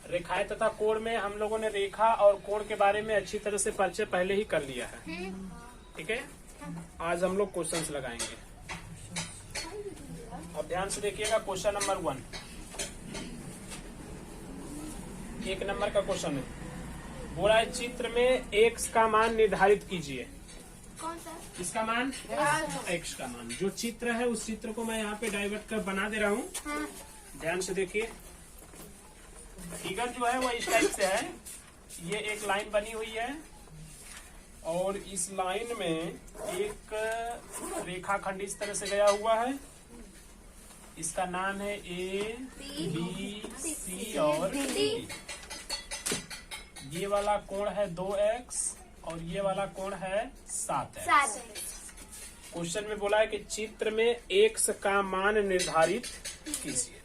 रेखाएं तथा कोण में हम लोगों ने रेखा और कोण के बारे में अच्छी तरह से परिचय पहले ही कर लिया है। ठीक है, आज हम लोग क्वेश्चंस लगाएंगे। अब ध्यान से देखिएगा क्वेश्चन नंबर 1। 1 नंबर का क्वेश्चन है, बोला है चित्र में x का मान निर्धारित कीजिए। कौन सा? इसका मान x का मान, जो चित्र है उस चित्र को मैं यहाँ पे डाइवर्ट कर बना दे रहा हूँ। हाँ। ध्यान से देखिए, फिगर जो है वो इस टाइप से है। ये एक लाइन बनी हुई है और इस लाइन में एक रेखाखंड इस तरह से गया हुआ है। इसका नाम है A, B, C और D। ये वाला कोण है 2x और ये वाला कोण है 7x। क्वेश्चन में बोला है कि चित्र में x का मान निर्धारित कीजिए,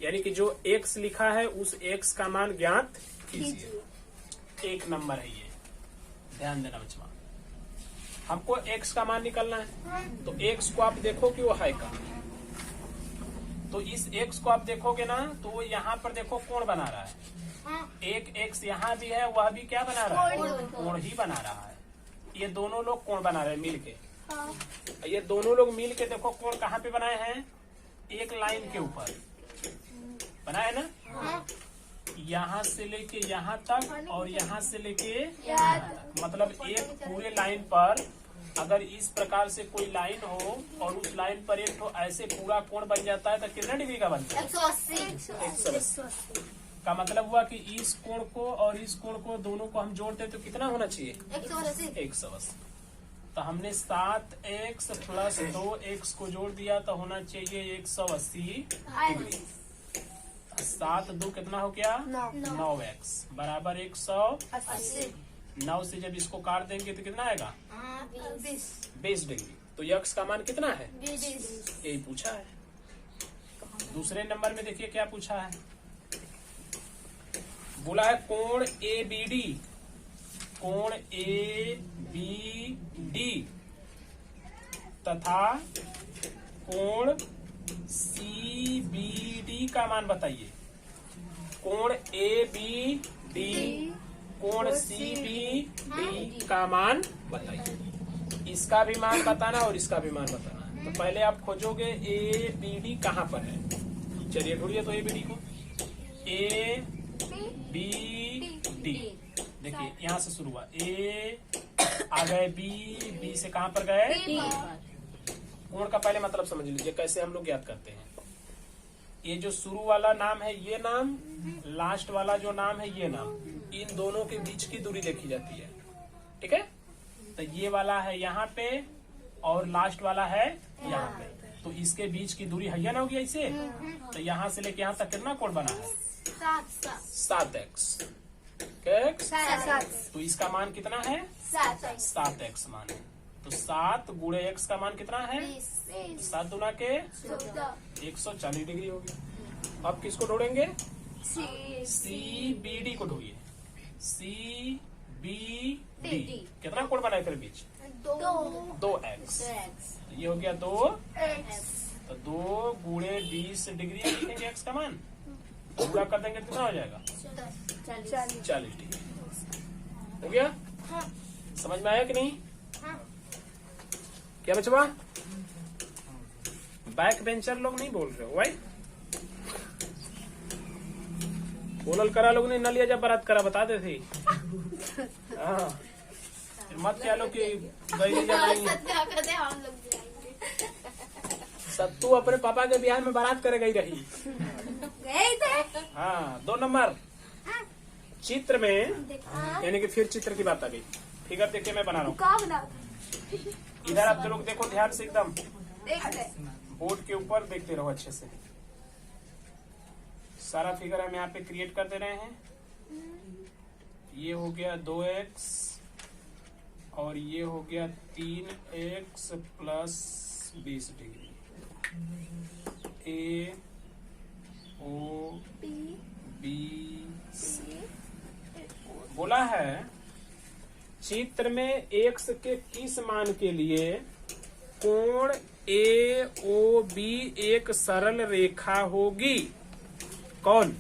यानी कि जो x लिखा है उस x का मान ज्ञात कीजिए। 1 नंबर है ये, ध्यान देना बच्चा। हमको x का मान निकालना है, तो x को आप देखो कि वो है कहाँ। तो इस x को आप देखोगे ना, तो वो यहाँ पर देखो कोण बना रहा है। एक x यहाँ भी है, वह भी क्या बना रहा है? कोण ही बना रहा है। ये दोनों लोग कोण बना रहे हैं मिल के। ये दोनों लोग मिल के देखो कोण कहाँ पे बनाए हैं? एक लाइन के ऊपर बनाए ना, यहाँ से लेके यहाँ तक और यहाँ से लेके यहाँ तक। मतलब एक पूरे लाइन पर अगर इस प्रकार से कोई लाइन हो और उस लाइन पर एक तो ऐसे पूरा कोण बन जाता है, तो कितना डिग्री का बनता है? 180 का मतलब हुआ कि इस कोण को और इस कोण को दोनों को हम जोड़ते तो कितना होना चाहिए? 180। तो हमने 7x प्लस 2x को जोड़ दिया तो होना चाहिए 180 डिग्री। 7 2 कितना हो गया? 9x बराबर 180। 9 से जब इसको काट देंगे तो कितना आएगा? 20 डिग्री। तो x का मान कितना है? 20। यही पूछा है। दूसरे नंबर में देखिए क्या पूछा है। बोला है कोण ABD, कोण ABD तथा कोण CBD का मान बताइए। कोण ABD, कोण CBD का मान बताइए। इसका भी मान बताना और इसका भी मान बताना है। तो पहले आप खोजोगे ABD कहाँ पर है। चलिए ढूंढिए तो ABD को। ABD देखिए यहाँ से शुरू हुआ, A आ गए, B से कहाँ पर गए? कोण का पहले मतलब समझ लीजिए कैसे हम लोग याद करते हैं। ये जो शुरू वाला नाम है ये नाम, लास्ट वाला जो नाम है ये नाम, इन दोनों के बीच की दूरी देखी जाती है। ठीक है, तो ये वाला है यहाँ पे और लास्ट वाला है यहाँ पे, तो इसके बीच की दूरी है ना होगी ऐसे। तो यहाँ से लेके यहाँ तक कितना कोण बना है? 7x। तो इसका मान कितना है? 7x मान है। तो 7 गुणे x का मान कितना है? 7 दूना के 140 डिग्री होगी। अब किसको ढूंढेंगे? CBD को ढूंढिए। CBD कितना कोण बना है फिर बीच? 2x। तो ये हो गया 2x। तो 2 गुणे 20 डिग्री लिखेंगे x का मान, पूरा कर देंगे कितना हो जाएगा? 40 डिग्री हो गया। समझ में आया कि नहीं? क्या बचवा? बैक बेंचर लोग नहीं बोल रहे हो भाई, बोलल करा लोग ने, न लिया जब बारात करा बताते थे। हाँ, मत क्या लो कि गई सत्तू अपने पापा के बिहार में बारात करे गई रही। हाँ, 2 नंबर चित्र में, यानी कि फिर चित्र की बात आ गई। फिगर देखिए मैं बना रहा हूँ। इधर आप लोग देखो ध्यान से, एकदम बोर्ड के ऊपर देखते रहो अच्छे से। सारा फिगर हम यहाँ पे क्रिएट कर दे रहे हैं। ये हो गया 2x और ये हो गया 3x plus 20 degree. A O B C बोला है चित्र में x के किस मान के लिए कोण AOB एक सरल रेखा होगी? कौन?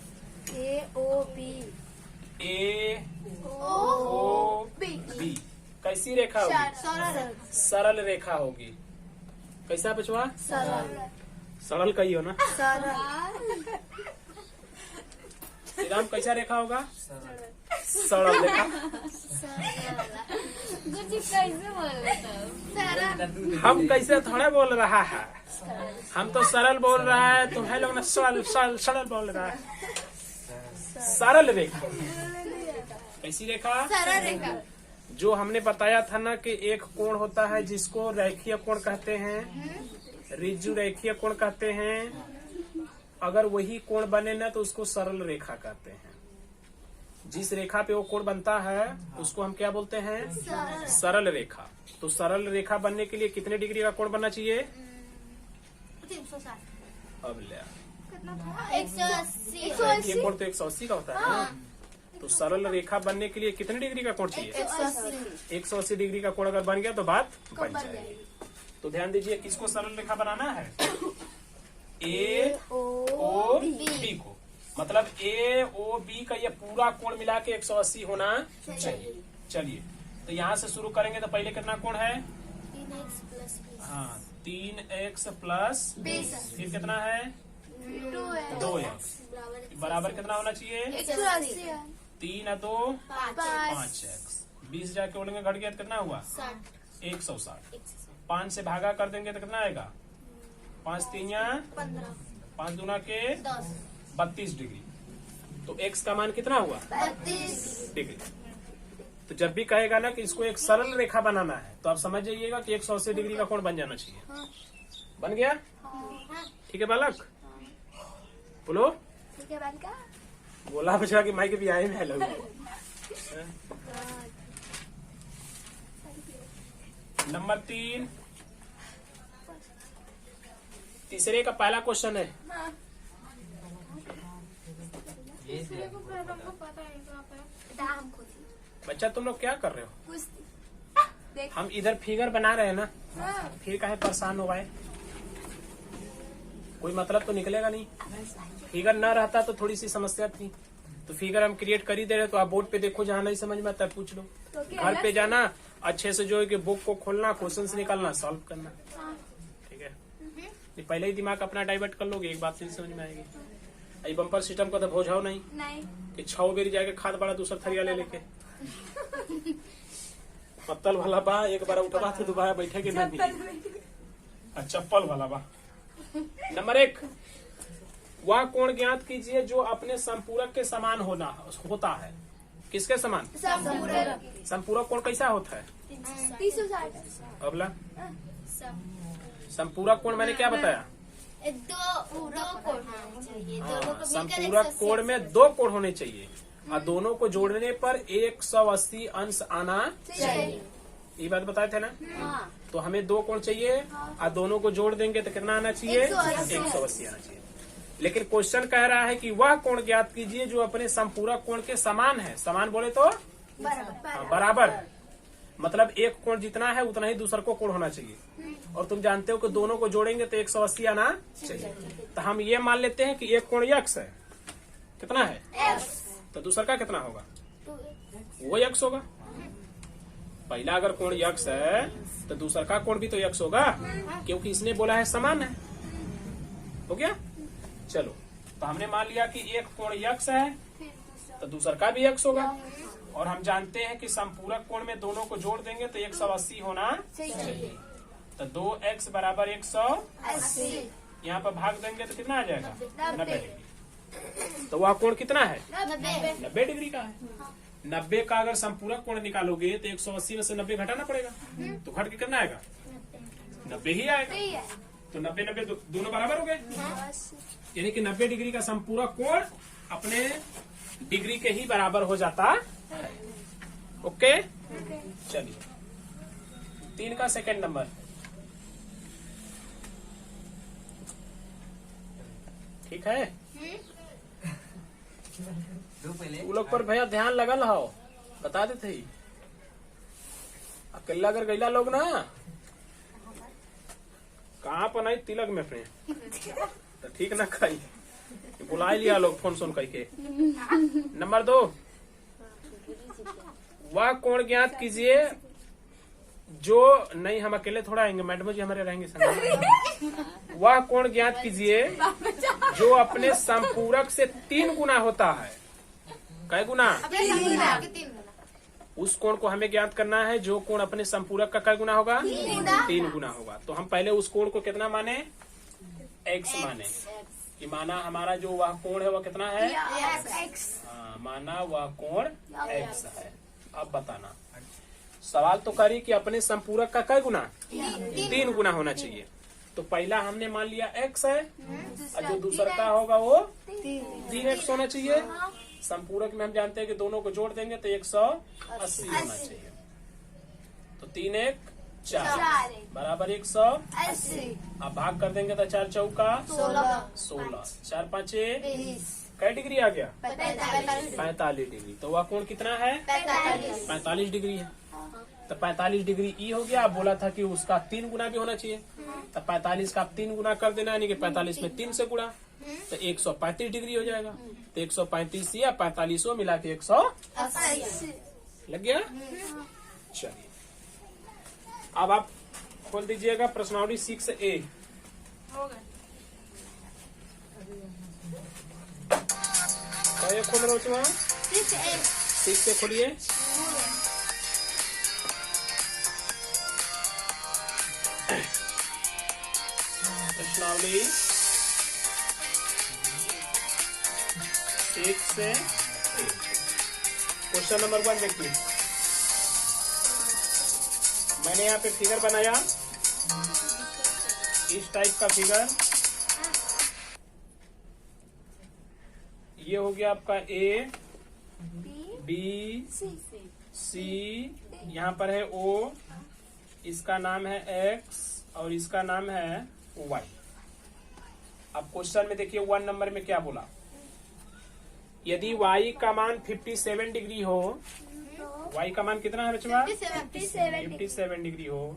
AOB। AOB कैसी रेखा होगी? सरल रेखा होगी। कैसा बचवा? सरल कही हो ना। श्रीराम कैसा रेखा होगा? सरल रेखा। हम कैसे थोड़ा बोल रहा है, हम तो सरल बोल रहा है, तुम्हें लोग ना सरल सरल सरल बोल रहा है। सरल रेखा कैसी रेखा? सरल रेखा। जो हमने बताया था ना कि एक कोण होता है जिसको रेखीय कोण कहते हैं, ऋजु रेखीय कोण कहते हैं। अगर वही कोण बने ना तो उसको सरल रेखा कहते हैं। जिस रेखा पे वो कोण बनता है उसको हम क्या बोलते हैं? सरल रेखा। तो सरल रेखा बनने के लिए कितने डिग्री का कोण बनना चाहिए? 360। अब ले 180। ये कोण तो 180 का होता है ना। तो सरल रेखा बनने के लिए कितने डिग्री का कोण चाहिए? 180 डिग्री का कोण अगर बन गया तो बात बन जाएगी। तो ध्यान दीजिए, किसको सरल रेखा बनाना है? AOB को। मतलब AOB का ये पूरा कोण मिला के 180 होना चाहिए। चलिए, तो यहाँ से शुरू करेंगे तो पहले कितना कोण है? 3x plus 20। फिर कितना है? 2x बराबर कितना होना चाहिए? 3 और 2 5x। 20 जाके उड़ेंगे घट गया तो कितना हुआ? 160। 5 से भागा कर देंगे तो कितना आएगा? 5 3 15, 5 दूना के 32 डिग्री। तो x का मान कितना हुआ? 32 डिग्री। तो जब भी कहेगा ना कि इसको एक सरल रेखा बनाना है तो आप समझ जाइएगा कि 180 डिग्री का कोण बन जाना चाहिए। बन गया? ठीक है बालक, बोलो। ठीक है बालका। बोला बचा कि माइक भी आए में लोग। नंबर 3, तीसरे का पहला क्वेश्चन है। बच्चा तुम लोग क्या कर रहे हो? हम इधर फिगर बना रहे हैं ना, फिर काहे परेशान हो गए? कोई मतलब तो निकलेगा नहीं। फिगर न रहता तो थोड़ी सी समस्या थी। तो फिगर हम क्रिएट कर ही दे रहे, तो आप बोर्ड पे देखो, जहाँ नहीं समझ में आता पूछ लो। घर पे जाना, अच्छे से जो है कि बुक को खोलना, क्वेश्चंस निकालना, सॉल्व करना। ठीक है, ये पहले ही दिमाग अपना डाइवर्ट कर लोगे, एक बात से समझ में आएगी। ये बम्पर सिस्टम का तो भोजाओ नहीं कि 6 बेरी जाके खाद बड़ा दूसरा थरिया ले लेके पत्तल वाला बा, एक बार उठवा तो दोबारा बैठे के नहीं। चप्पल वाला बा। नंबर 1, वह कोण ज्ञात कीजिए जो अपने संपूरक के समान होता है। किसके समान? संपूरक कोण कैसा होता है? 360। अगला संपूरक कोण मैंने क्या बताया? दो कोण होने चाहिए। संपूरक कोण में 2 कोण होने चाहिए और दोनों को जोड़ने पर 180 अंश आना चाहिए। ये बात बताए थे ना। तो हमें 2 कोण चाहिए और दोनों को जोड़ देंगे तो कितना आना चाहिए? 180 आना चाहिए। लेकिन क्वेश्चन कह रहा है कि वह कोण ज्ञात कीजिए जो अपने संपूरक कोण के समान है। समान बोले तो बराबर। मतलब एक कोण जितना है उतना ही दूसरा को कोण होना चाहिए। और तुम जानते हो कि दोनों को जोड़ेंगे तो 180 आना चाहिए। तो हम ये मान लेते हैं कि एक कोण x है। कितना है? तो दूसरा का कितना होगा? वो x होगा। पहला अगर कोण x है तो दूसरा का कोण भी तो x होगा, क्योंकि इसने बोला है समान है। हो गया? चलो, तो हमने मान लिया कि एक कोण x है तो दूसरा का भी x होगा। और हम जानते हैं कि संपूरक कोण में दोनों को जोड़ देंगे तो 180 होना चाहिए। तो 2x बराबर 180। यहाँ पर भाग देंगे तो कितना आ जाएगा? 90 डिग्री। तो वह कोण कितना है? 90 डिग्री का है। 90 का अगर संपूरक कोण निकालोगे तो 180 में से 90 घटाना पड़ेगा। तो घट के कितना आएगा? 90 ही आएगा। तो 90 90 दोनों बराबर हो गए। यानी कि 90 डिग्री का संपूरक कोण अपने डिग्री के ही बराबर हो जाता है। ओके, चलिए 3 का सेकंड नंबर। ठीक है, तू लोग पर भैया ध्यान लगल हो, बता देते ही। अकेला अगर गैला लोग ना कहाँ पर नहीं तिलक में अपने तो ठीक ना खाई, बुला लिया लोग फोन सुन करके। नंबर 2, वह कोण ज्ञात कीजिए जो, नहीं हम अकेले थोड़ा आएंगे, मैडम जी हमारे रहेंगे संग। वह कोण ज्ञात कीजिए जो अपने संपूरक से 3 गुना होता है। कै गुना? 3 गुना। उस कोण को हमें ज्ञात करना है जो कोण अपने संपूरक का कै गुना होगा? 3 गुना होगा। तो हम पहले उस कोण को कितना माने? x माने कि माना हमारा जो वह कोण है वह कितना है? हाँ, माना वह कोण x है। अब बताना, सवाल तो करी कि अपने संपूरक का कै गुना? 3 गुना होना चाहिए। तो पहला हमने मान लिया x है और जो दूसरा का होगा वो 3x होना चाहिए। संपूरक में हम जानते हैं कि दोनों को जोड़ देंगे तो 180 होना चाहिए। तो 3 1 4 बराबर 180। अब भाग कर देंगे तो 4 चौका 16, 4 5 कै डिग्री आ गया? 45 डिग्री। तो वह कोण कितना है? 45 डिग्री है। तो 45 डिग्री ई हो गया। बोला था कि उसका 3 गुना भी होना चाहिए। तो 45 का आप 3 गुना कर देना, यानी कि 45 में 3 से गुणा, तो 135 डिग्री हो जाएगा। तो 135 या 45 मिला के 180 लग गया। चलिए अब आप खोल दीजिएगा प्रश्नावली 6A। तो ये खोल रहे हो तुम? 6A खोलिए। प्रश्नावली 6A क्वेश्चन नंबर 1 देखिए। मैंने यहाँ पे फिगर बनाया, इस टाइप का फिगर। ये हो गया आपका A, B, C, यहाँ पर है O, इसका नाम है X और इसका नाम है Y। अब क्वेश्चन में देखिए 1 नंबर में क्या बोला, यदि Y का मान 57 डिग्री हो, Y का मान कितना है बच्चा? 57 डिग्री हो,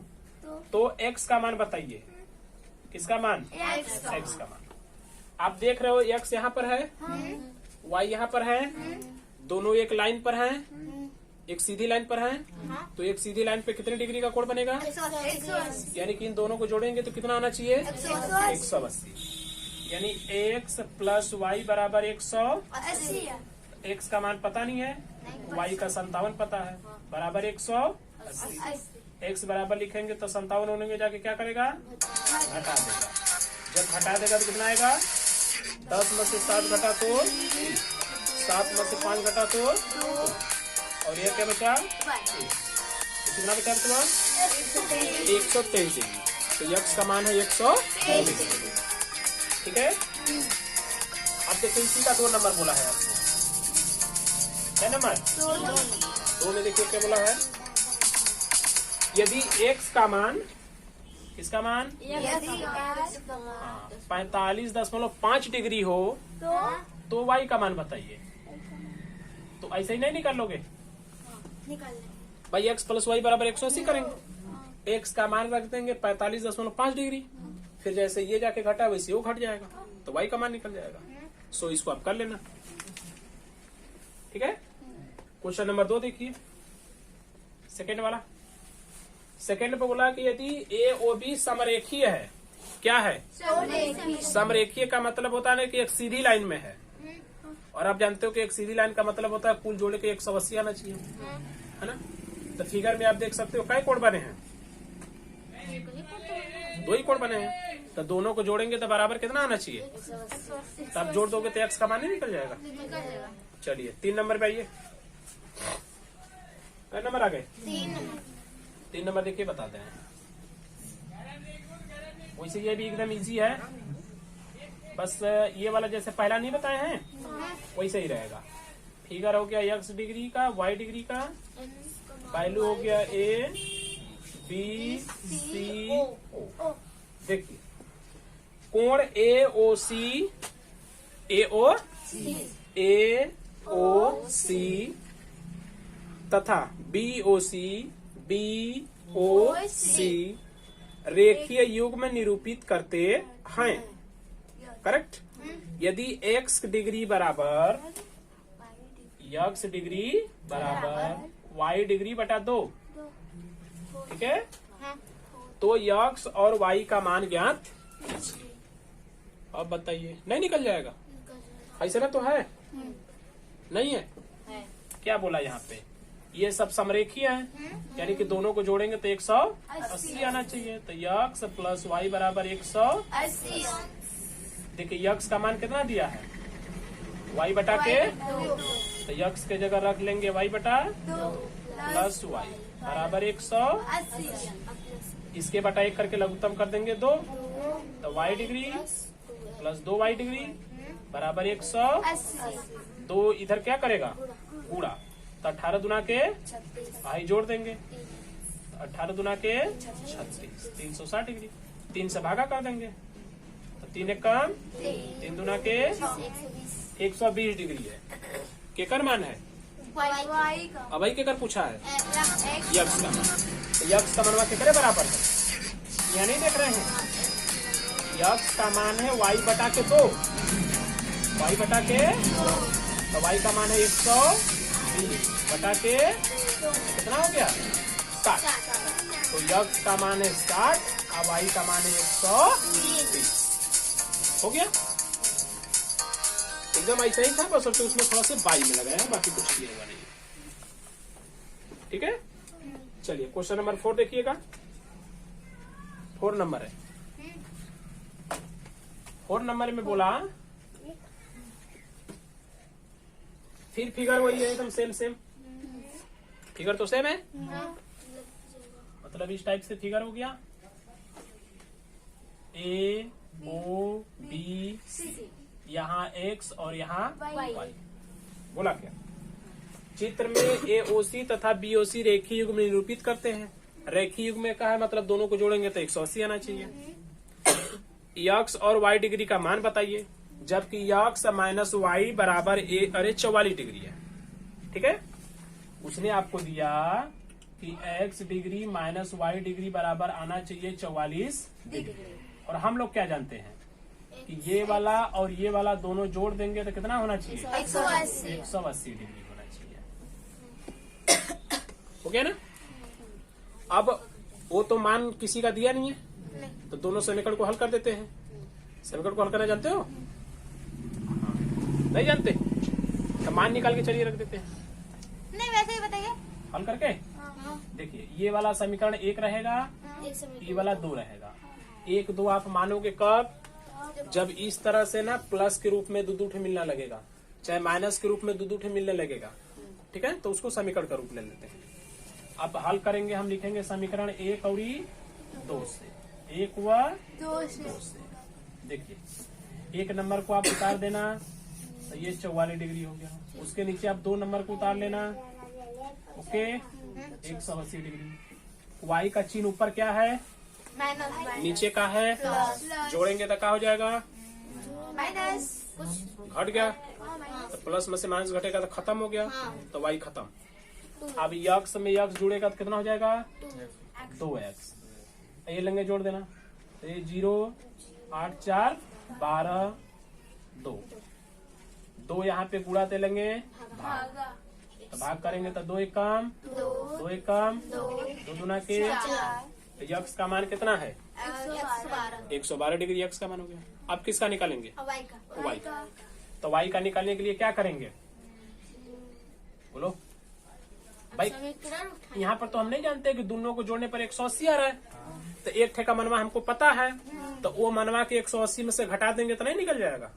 तो X का मान बताइए। किसका मान? X का मान। आप देख रहे हो X यहाँ पर है, Y यहाँ पर है, दोनों एक लाइन पर हैं, एक सीधी लाइन पर है। तो एक सीधी लाइन पे कितने डिग्री का कोण बनेगा? 180। यानी कि इन दोनों को जोड़ेंगे तो कितना आना चाहिए? 180। यानी x प्लस वाई बराबर 180। x का मान पता नहीं है, y का 57 पता है, बराबर 180। x बराबर लिखेंगे तो 57 होने में जाके क्या करेगा? घटा देगा। जब घटा देगा तो कितना आएगा? 10 में से 7 घटा तो 7 में से 5 घटा तो, और ये क्या बचा? कितना बचा तुम्हारा? 123 डिग्री। तो x का मान है 123 डिग्री। ठीक है। अब देखो इसी का 2 नंबर बोला है आपको, क्या नंबर? 2 में देखिए क्या बोला है, यदि x का मान, किसका मान? 45.5 डिग्री हो तो y का मान बताइए। तो ऐसे ही नहीं निकाल लोगे भाई, x प्लस वाई बराबर 180 करेंगे। x का मान रख देंगे 45.5 डिग्री, फिर जैसे ये जाके घटा वैसे वो घट जाएगा, तो y का मान निकल जाएगा। सो इसको आप कर लेना। ठीक है। क्वेश्चन नंबर 2 देखिए, सेकेंड वाला। सेकेंड पे बोला कि यदि AOB समरेखीय है, क्या है? समरेखीय का मतलब होता है कि एक सीधी लाइन में है, और आप जानते हो कि एक सीधी लाइन का मतलब होता है कुल जोड़े के 180 आना चाहिए, है ना। तो फिगर में आप देख सकते हो कई कोण बने हैं? 2 ही कोण बने हैं। तो दोनों को जोड़ेंगे तो बराबर कितना आना चाहिए? तो आप जोड़ दोगे तो x का मान ही निकल जाएगा। चलिए 3 नंबर पे आइए। कई नंबर आ गए? 3 नंबर देखिए बताते हैं। वैसे ये भी एकदम इजी है, बस ये वाला जैसे पहला नहीं बताए हैं वैसे ही रहेगा। फिगर हो गया x डिग्री का, y डिग्री का, वैल्यू हो गया A B C O। देखिए कोण AOC तथा BOC रेखीय युग्म में निरूपित करते हैं। करेक्ट। यदि x डिग्री बराबर x डिग्री बराबर y डिग्री बटा 2, ठीक है, तो x और y का मान ज्ञात कीजिए। अब बताइए, नहीं निकल जाएगा? ऐसे ना तो है, नहीं है? क्या बोला यहाँ पे? ये सब समरेखीय है, यानी कि दोनों को जोड़ेंगे तो 180 आना चाहिए। तो x प्लस y बराबर 180। देखिए x का मान कितना दिया है, y बटा के, तो x के जगह रख लेंगे y बटा प्लस y बराबर 180। इसके बटा 1 करके लघुत्तम कर देंगे 2, तो y degree plus 2y degree बराबर 180। 2 इधर क्या करेगा, गुणा, तो 18 दुना के आई जोड़ देंगे, 18 दुना के 36, 360 डिग्री। 3 से भागा कर देंगे, तो 3 एक कम, 3 दुना के 120 डिग्री है। केकर मान है? अब वही केकर पूछा है, यक्स का मान। तो यक्स का मनवा केकरे बराबर है, यहाँ नहीं देख रहे हैं? यक्स का मान है y बटा के 2, y बटा के, तो y का मान है 120 बटा के कितना हो गया, 60। तो यक्स का मान है 60 और y का मान है 120। हो गया? एकदम ऐसा ही था, बस उसमें थोड़ा सा बाई में लगाया, बाकी कुछ भी होगा नहीं। ठीक है, चलिए क्वेश्चन नंबर 4 देखिएगा। 4 नंबर है। 4 नंबर में बोला, फिर फिगर वही है, एकदम सेम। फिगर तो सेम है, मतलब इस टाइप से फिगर हो गया, A O B C, यहाँ x और यहाँ y। बोला क्या? चित्र में AOC तथा BOC रेखीय युग्म निरूपित करते हैं। रेखीय युग्म में का है, मतलब दोनों को जोड़ेंगे तो 180 आना चाहिए। x और y डिग्री का मान बताइए, जबकि x माइनस y बराबर 44 डिग्री है। ठीक है, उसने आपको दिया कि x degree minus y degree बराबर आना चाहिए 44 डिग्री। और हम लोग क्या जानते हैं कि ये वाला और ये वाला दोनों जोड़ देंगे तो कितना होना चाहिए, 180 डिग्री होना चाहिए। हो गया ना? अब वो तो मान किसी का दिया नहीं है, तो दोनों समीकरण को हल कर देते हैं। समीकरण को हल करना जानते हो? नहीं जानते? तो मान निकाल के चलिए रख देते हैं। नहीं, वैसे ही बताइए हल करके। देखिए, ये वाला समीकरण 1 रहेगा, ये वाला 2 रहेगा। 1 2 आप मानोगे कब? जब इस तरह से ना प्लस के रूप में दो ठे मिलना लगेगा, चाहे माइनस के रूप में दो ठे मिलने लगेगा। ठीक है, तो उसको समीकरण का रूप ले लेते हैं। अब हल करेंगे, हम लिखेंगे समीकरण 1 और 2 से, 1 व 2 से। देखिए, 1 नंबर को आप उतार देना तो ये 44 डिग्री हो गया। उसके नीचे आप 2 नंबर को उतार लेना, ओके, 180 डिग्री। y का चिन्ह ऊपर क्या है, नीचे का है, जोड़ेंगे तो क्या हो जाएगा, माइनस, घट गया, तो प्लस में से माइनस घटेगा तो खत्म हो गया, तो y खत्म। अब x में x जुड़ेगा तो कितना हो जाएगा, 2x। ये लेंगे जोड़ देना, तो ये 0 8 4 12 2 यहाँ पे गुणा दे लेंगे, भाग, तो भाग करेंगे तो 2 एक कम, 2 एक कम, 2 दुना के, तो यक्स का मान कितना है, 112 डिग्री यक्स का मान हो गया। अब किसका निकालेंगे, y का। तो y का निकालने के लिए क्या करेंगे, बोलो भाई। यहाँ पर तो हम नहीं जानते कि दोनों को जोड़ने पर 180 आ रहा है, तो एक ठे का मनवा हमको पता है, तो वो मनवा के 180 में से घटा देंगे तो नहीं निकल जाएगा।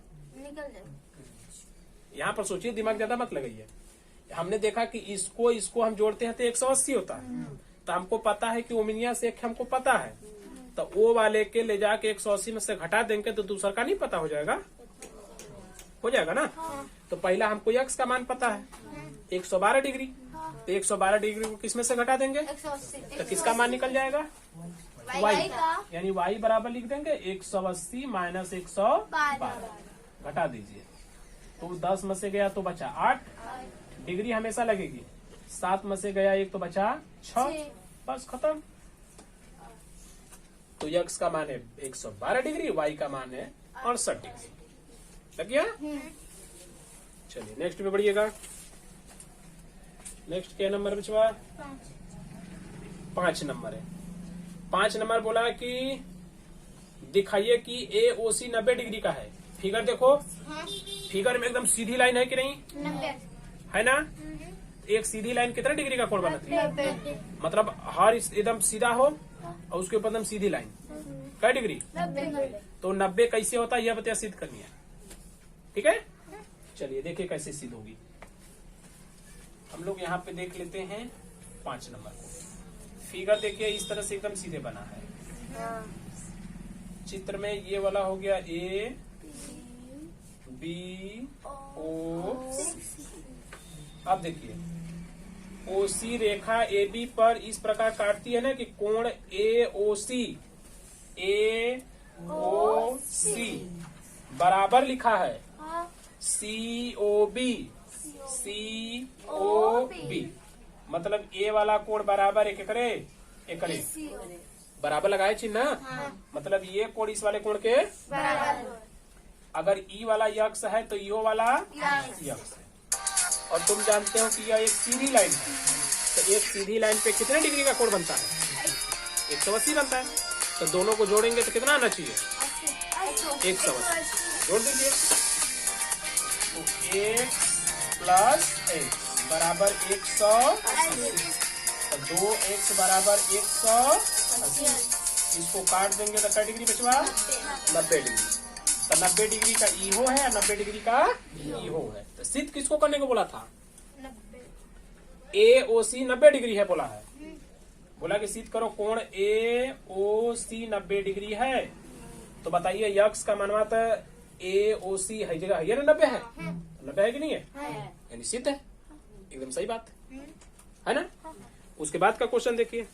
यहाँ पर सोचिए, दिमाग ज्यादा मत लगाइए। हमने देखा कि इसको हम जोड़ते हैं तो 180 होता है, तो हमको पता है कि ओमिनिया से एक हमको पता है, तो वो वाले के ले जाके 180 में से घटा देंगे तो दूसरा का नहीं पता हो जाएगा, हो जाएगा ना। तो पहला हमको x का मान पता है 112 डिग्री, तो 112 डिग्री को किस में से घटा देंगे, तो किसका मान निकल जाएगा, y का। यानी y बराबर लिख देंगे 180 माइनस 112, घटा दीजिए, तो 10 में से गया तो बचा 8 डिग्री, हमेशा लगेगी। 7 में से गया 1 तो बचा 6, बस खत्म। तो x का मान है 112 डिग्री, y का मान है 68 डिग्री। लग गया। चलिए नेक्स्ट पे बढ़िएगा। नेक्स्ट क्या नंबर बचवा? 5 नंबर है। 5 नंबर बोला है कि दिखाइए कि AOC 90 डिग्री का है। फिगर देखो, फिगर में एकदम सीधी लाइन है कि नहीं? 90 है ना? एक सीधी लाइन कितने डिग्री का कोण बनाती है? मतलब हर एकदम सीधा हो और उसके ऊपर एकदम सीधी लाइन क्या डिग्री? 90। तो 90 कैसे होता है यह बता सिद्ध करनी है। ठीक है, चलिए देखिए कैसे सिद्ध होगी। हम लोग यहाँ पे देख लेते हैं 5 नंबर को। फिगर देखिए इस तरह से एकदम सीधे बना है। चित्र में ये वाला हो गया A B O। अब देखिए OC रेखा AB पर इस प्रकार काटती है ना कि कोण AOC बराबर लिखा है COB। मतलब A वाला कोण बराबर एक करे बराबर लगाए चिन्ह ना। मतलब ये कोण इस वाले कोण के अगर E वाला यक्ष है तो यो वाला यक्ष है। और तुम जानते हो कि यह एक सीधी लाइन है, तो एक सीधी लाइन पे कितने डिग्री का कोण बनता है? 180 बनता है। तो दोनों को जोड़ेंगे तो कितना आना चाहिए? 180 जोड़ दीजिए। तो x प्लस x बराबर 180। तो 2x बराबर 180। इसको काट देंगे तो क्या डिग्री बचवा? 90 डिग्री। तो 90 डिग्री का ईहो है या 90 डिग्री का ईहो है। तो सिद्ध किसको करने को बोला था? AOC 90 डिग्री है बोला है। बोला कि सिद्ध करो कोण AOC 90 डिग्री है। तो बताइए यक्ष का मानवा तो AOC है जगह है ना 90 है? 90 है कि नहीं है? यानी सिद्ध है। एकदम सही बात है ना। उसके बाद का क्वेश्चन देखिए।